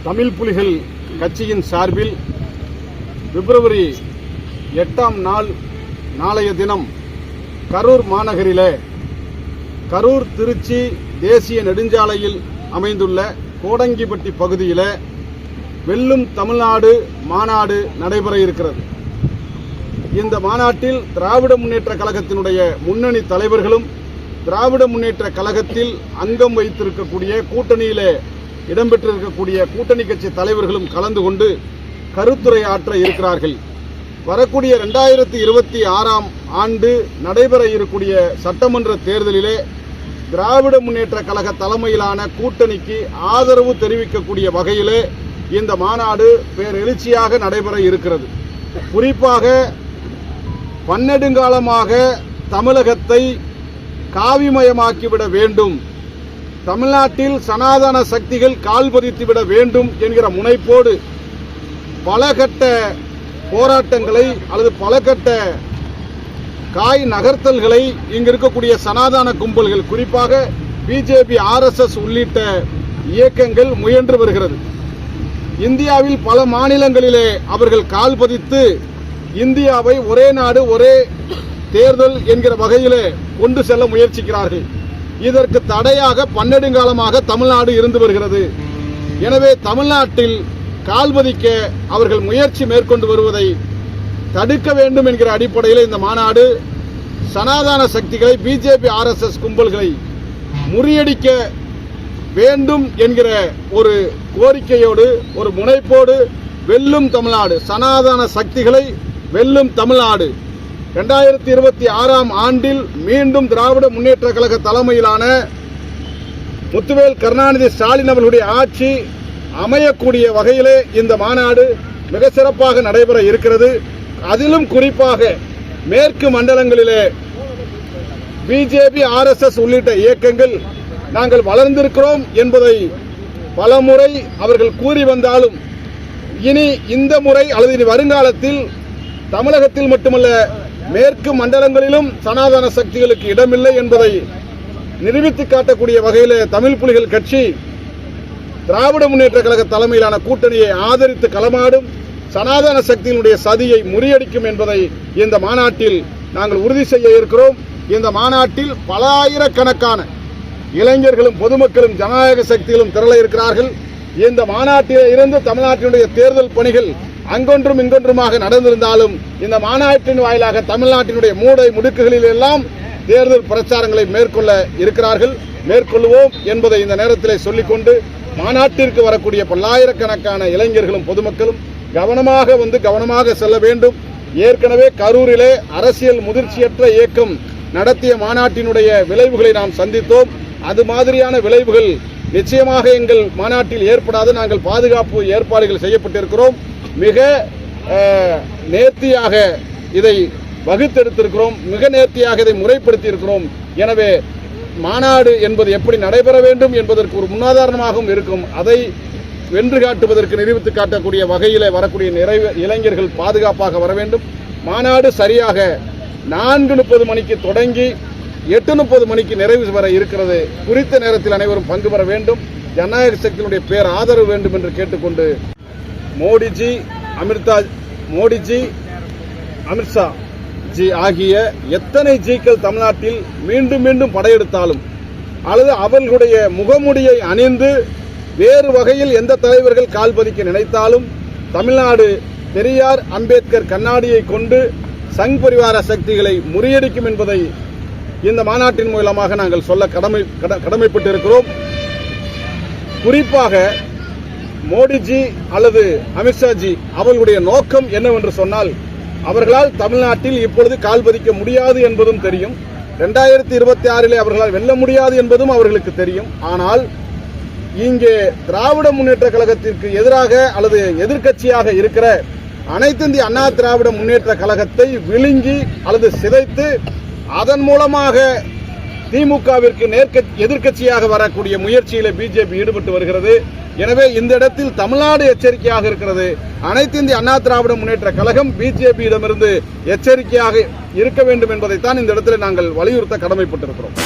தமிழ் புலிகள் கட்சியின் சார்பில் பிப்ரவரி 8ஆம் நாள் நாளைய தினம் கரூர் மாநகரிலே கரூர் திருச்சி தேசிய நெடுஞ்சாலையில் அமைந்துள்ள கோடங்கிப்பட்டி பகுதியிலே வெல்லும் தமிழ்நாடு மாநாடு நடைபெற இருக்கிறது. இந்த மாநாட்டில் திராவிட முன்னேற்ற கழகத்தினுடைய முன்னணி தலைவர்களும் திராவிட முன்னேற்ற கழகத்தில் அங்கம் வைத்திருக்கக்கூடிய கூட்டணியிலே இடம்பெற்றிருக்கக்கூடிய கூட்டணி கட்சி தலைவர்களும் கலந்து கொண்டு கருத்துரையாற்ற இருக்கிறார்கள். வரக்கூடிய 2026ஆம் ஆண்டு நடைபெற இருக்கக்கூடிய சட்டமன்ற தேர்தலிலே திராவிட முன்னேற்ற கழக தலைமையிலான கூட்டணிக்கு ஆதரவு தெரிவிக்கக்கூடிய வகையிலே இந்த மாநாடு பேரெழுச்சியாக நடைபெற இருக்கிறது. குறிப்பாக பன்னெடுங்காலமாக தமிழகத்தை காவிமயமாக்கிவிட வேண்டும், தமிழ்நாட்டில் சனாதன சக்திகள் கால் பதித்துவிட வேண்டும் என்கிற முனைப்போடு பல கட்ட போராட்டங்களை அல்லது பல கட்ட காய் நகர்த்தல்களை இங்கு இருக்கக்கூடிய சனாதன கும்பல்கள், குறிப்பாக பிஜேபி, RSS உள்ளிட்ட இயக்கங்கள் முயன்று வருகிறது. இந்தியாவில் பல மாநிலங்களிலே அவர்கள் கால் பதித்து இந்தியாவை ஒரே நாடு ஒரே தேர்தல் என்கிற வகையிலே கொண்டு செல்ல முயற்சிக்கிறார்கள். இதற்கு தடையாக பன்னெடுங்காலமாக தமிழ்நாடு இருந்து வருகிறது. எனவே தமிழ்நாட்டில் கால்பதிக்க அவர்கள் முயற்சி மேற்கொண்டு வருவதை தடுக்க வேண்டும் என்கிற அடிப்படையில் இந்த மாநாடு சனாதன சக்திகளை, பிஜேபி, RSS கும்பல்களை முறியடிக்க வேண்டும் என்கிற ஒரு கோரிக்கையோடு, ஒரு முனைப்போடு வெல்லும் தமிழ்நாடு, சனாதன சக்திகளை வெல்லும் தமிழ்நாடு 2026ஆம் ஆண்டில் மீண்டும் திராவிட முன்னேற்ற கழக தலைமையிலான முத்துவேல் கருணாநிதி ஸ்டாலின் அவர்களுடைய ஆட்சி அமையக்கூடிய வகையிலே இந்த மாநாடு மிக சிறப்பாக நடைபெற இருக்கிறது. அதிலும் குறிப்பாக மேற்கு மண்டலங்களிலே பிஜேபி, RSS உள்ளிட்ட இயக்கங்கள் நாங்கள் வளர்ந்திருக்கிறோம் என்பதை பலமுறை அவர்கள் கூறி வந்தாலும் இனி இந்த முறை அல்லது இனி வருங்காலத்தில் தமிழகத்தில் மட்டுமல்ல மேற்கு மண்டலங்களிலும் சனாதன சக்திகளுக்கு இடமில்லை என்பதை நிரூபித்து காட்டக்கூடிய வகையில் தமிழ் புலிகள் கட்சி திராவிட முன்னேற்ற கழக தலைமையிலான கூட்டணியை ஆதரித்து களமாடும், சனாதன சக்தியினுடைய சதியை முறியடிக்கும் என்பதை இந்த மாநாட்டில் நாங்கள் உறுதி செய்ய இருக்கிறோம். இந்த மாநாட்டில் பல ஆயிரக்கணக்கான இளைஞர்களும் பொதுமக்களும் ஜனநாயக சக்திகளும் திரள இருக்கிறார்கள். இந்த மாநாட்டில் இருந்து தமிழ்நாட்டினுடைய தேர்தல் பணிகள் அங்கொன்றும் இங்கொன்றுமாக நடந்திருந்தாலும் இந்த மாநாட்டின் வாயிலாக தமிழ்நாட்டினுடைய மூடை முடுக்குகளில் எல்லாம் தேர்தல் பிரச்சாரங்களை மேற்கொள்ள இருக்கிறார்கள், மேற்கொள்வோம் என்பதை இந்த நேரத்தில் சொல்லிக்கொண்டு மாநாட்டிற்கு வரக்கூடிய பல்லாயிரக்கணக்கான இளைஞர்களும் பொதுமக்களும் கவனமாக செல்ல வேண்டும். ஏற்கனவே கரூரிலே அரசியல் முதிர்ச்சியற்ற இயக்கம் நடத்திய மாநாட்டினுடைய விளைவுகளை நாம் சந்தித்தோம். அது மாதிரியான விளைவுகள் நிச்சயமாக எங்கள் மாநாட்டில் ஏற்படாது. நாங்கள் பாதுகாப்பு ஏற்பாடுகள் செய்யப்பட்டிருக்கிறோம். மிக நேர்த்தியாக இதை வகுத்தெடுத்திருக்கிறோம், மிக நேர்த்தியாக இதை முறைப்படுத்தி இருக்கிறோம். எனவே மாநாடு என்பது எப்படி நடைபெற வேண்டும் என்பதற்கு ஒரு முன்னுதாரணமாகவும் இருக்கும். அதை வென்று காட்டுவதற்கு நிரூபித்து காட்டக்கூடிய வகையில் வரக்கூடிய இளைஞர்கள் பாதுகாப்பாக வர வேண்டும். மாநாடு சரியாக 4:30 மணிக்கு தொடங்கி 8:30 மணிக்கு நிறைவு வர இருக்கிறது. குறித்த நேரத்தில் அனைவரும் பங்கு பெற வேண்டும். ஜனநாயக சக்தியினுடைய பேர் ஆதரவு வேண்டும் என்று கேட்டுக்கொண்டு மோடிஜி, அமித்ஷா ஜி ஆகிய எத்தனை ஜிக்கள் தமிழ்நாட்டில் மீண்டும் மீண்டும் படையெடுத்தாலும் அல்லது அவர்களுடைய முகமுடியை அணிந்து வேறு வகையில் எந்த தலைவர்கள் கால் பதிக்க நினைத்தாலும் தமிழ்நாடு பெரியார், அம்பேத்கர் கண்ணாடியை கொண்டு சங் பரிவார சக்திகளை முறியடிக்கும் என்பதை இந்த மாநாட்டின் மூலமாக நாங்கள் சொல்ல கடமைப்பட்டிருக்கிறோம். குறிப்பாக மோடிஜி அல்லது அமித்ஷாஜி அவர்களுடைய நோக்கம் என்னவென்று சொன்னால், அவர்களால் தமிழ்நாட்டில் இப்பொழுது கால் பதிக்க முடியாது என்பதும் தெரியும். 2026 அவர்களால் வெல்ல முடியாது என்பதும் அவர்களுக்கு தெரியும். ஆனால் இங்கே திராவிட முன்னேற்ற கழகத்திற்கு எதிராக அல்லது எதிர்க்கட்சியாக இருக்கிற அனைத்திந்திய அண்ணா திராவிட முன்னேற்ற கழகத்தை விழுங்கி அல்லது சிதைத்து அதன் மூலமாக திமுகவிற்கு எதிர்க்கட்சியாக வரக்கூடிய முயற்சியில பிஜேபி ஈடுபட்டு வருகிறது. எனவே இந்த இடத்தில் தமிழ்நாடு எச்சரிக்கையாக இருக்கிறது. அனைத்து இந்திய அண்ணா திராவிட முன்னேற்ற கழகம் பிஜேபியிடமிருந்து எச்சரிக்கையாக இருக்க வேண்டும் என்பதைத்தான் இந்த இடத்தில் நாங்கள் வலியுறுத்த கடமைப்பட்டிருக்கிறோம்.